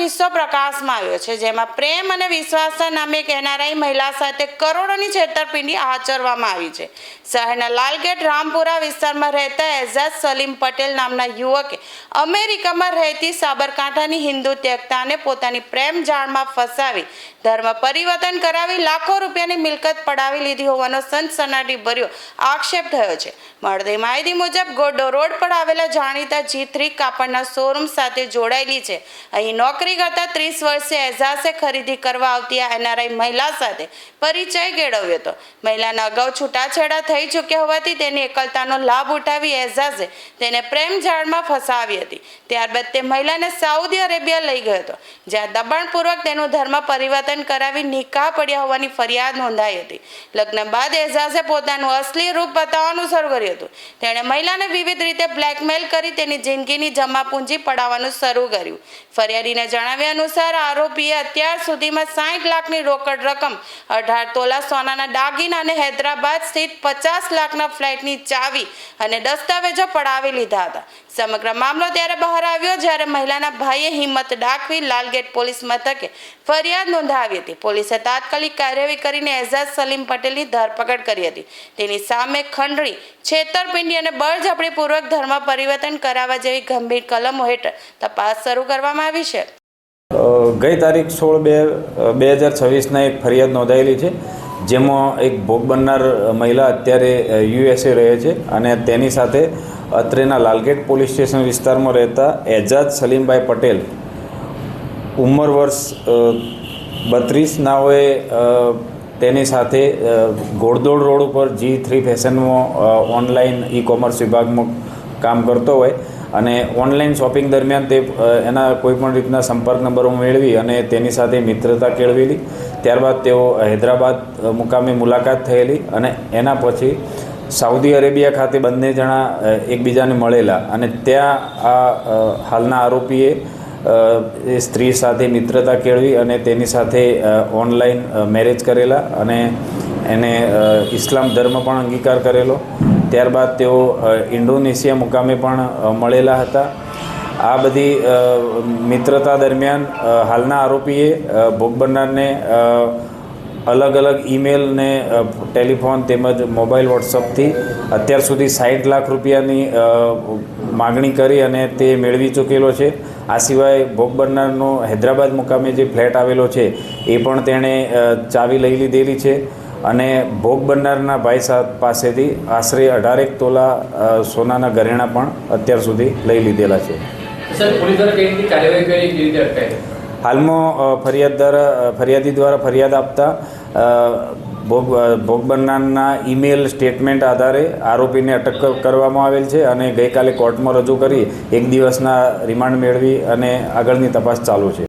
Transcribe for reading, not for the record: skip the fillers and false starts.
કિસ્સો પ્રકાશમાં આવ્યો છે, જેમાં પ્રેમ અને વિશ્વાસના નામે એક NRI મહિલા સાથે કરોડોની છેતરપિંડી આચરવામાં આવી છે। શહેરના લાલગેટ રામપુરા વિસ્તારમાં રહેતા એઝાઝ સલીમ પટેલ નામના યુવકે અમેરિકામાં રહેતી સાબરકાંઠાની હિન્દુ ત્યક્તાને પોતાની પ્રેમ જાળમાં ફસાવી ધર્મ પરિવર્તન કરાવી લાખો રૂપિયાની મિલકત પડાવી લીધી હોવાનો સનસનાટી ભર્યો આક્ષેપ થયો છે। મળતી માહિતી મુજબ ગોડો રોડ પર આવેલા જાણીતા G3 કાપડના શોરૂમ સાથે જોડાયેલી છે। અહીં નોકરી કરતા 30 વર્ષીય એઝાઝે ખરીદી કરવા આવતી આ NRI મહિલા સાથે પરિચય કેળવ્યો હતો। મહિલાના અગાઉ છૂટાછેડા થઈ ચૂક્યા હોવાથી તેની એકલતાનો લાભ ઉઠાવી એઝાઝે તેને પ્રેમ જાળમાં ફસાવી હતી। ત્યારબાદ તે મહિલાને સાઉદી અરેબિયા લઈ ગયો હતો, જ્યાં દબાણપૂર્વક તેનું ધર્મ પરિવર્તન કરાવી નિકાહ પડ્યા હોવાની ફરિયાદ નોંધાઈ હતી। લગ્ન બાદ એઝાઝે પોતાનું અસલી રૂપ બતાવવાનું શરૂ કર્યું હતું। તેણે મહિલાને વિવિધ રીતે બ્લેકમેલ કરી તેની જિંદગીની જમા પૂંજી પડાવવાનું શરૂ કર્યું। ફરિયાદીને જણાવ્યા અનુસાર આરોપીએ અત્યાર સુધીમાં 60 લાખની રોકડ રકમ, 18 તોલા સોનાના દાગીના અને હૈદરાબાદ સ્થિત 50 લાખના ફ્લેટની ચાવી અને દસ્તાવેજો પડાવી લીધા હતા। સમગ્ર મામલો ત્યારે બહાર આવ્યો જ્યારે મહિલાના ભાઈએ હિંમત દાખવી લાલગેટ પોલીસ મથકે ફરિયાદ નોંધાવી હતી। પોલીસે તાત્કાલિક કાર્યવાહી કરીને એઝાઝ સલીમ પટેલની ધરપકડ કરી હતી। તેની સામે ખંડણી, છેતરપિંડી અને બળજબરીપૂર્વક ધર્મ પરિવર્તન કરાવવા જેવી ગંભીર કલમો હેઠળ તપાસ શરૂ કરવામાં આવી છે। ગઈ તારીખ 16/2/2026 એક ફરિયાદ નોંધાયેલી છે, જેમાં એક ભોગ બનનાર મહિલા અત્યારે USA રહે છે અને તેની સાથે અત્રેના લાલગેટ પોલીસ સ્ટેશન વિસ્તારમાં રહેતા એઝાઝ સલીમભાઈ પટેલ ઉંમર વર્ષ 32 નાઓએ તેની સાથે ઘોડદોડ રોડ ઉપર G3 ફેશનમાં ઓનલાઈન ઈ-કોમર્સ વિભાગમાં કામ કરતો હોય અને ઓનલાઈન શોપિંગ દરમિયાન તે એના કોઈપણ રીતના સંપર્ક નંબરો મેળવી અને તેની સાથે મિત્રતા કેળવેલી। ત્યારબાદ તેઓ હૈદરાબાદ મુકામે મુલાકાત થયેલી અને એના પછી સાઉદી અરેબિયા ખાતે બંને જણા એકબીજાને મળેલા અને ત્યાં આ હાલના આરોપીએ એ સ્ત્રી સાથે મિત્રતા કેળવી અને તેની સાથે ઓનલાઈન મેરેજ કરેલા અને એને ઇસ્લામ ધર્મ પણ અંગીકાર કરેલો। ત્યારબાદ તેઓ ઇન્ડોનેશિયા મુકામે પણ મળેલા હતા। આ બધી મિત્રતા દરમિયાન હાલના આરોપીએ ભોગ બનનારને અલગ અલગ ઈમેલ ને ટેલિફોન તેમજ મોબાઈલ વોટ્સઅપથી અત્યાર સુધી 60 લાખ રૂપિયાની માગણી કરી અને તે મેળવી ચૂકેલો છે। આ સિવાય ભોગ બનનારનો હૈદરાબાદ મુકામે જે ફ્લેટ આવેલો છે એ પણ તેણે ચાવી લઈ લીધેલી છે અને ભોગ બનનારના ભાઈ પાસેથી આશરે 18 તોલા સોનાના ઘરેણાં પણ અત્યાર સુધી લઈ લીધેલા છે। હાલમાં ફરિયાદી દ્વારા ફરિયાદ આપતા ભોગ બનનારના ઈમેલ સ્ટેટમેન્ટ આધારે આરોપીને અટક કરવામાં આવેલ છે અને ગઈકાલે કોર્ટમાં રજૂ કરી 1 દિવસના રિમાન્ડ મેળવી અને આગળની તપાસ ચાલુ છે।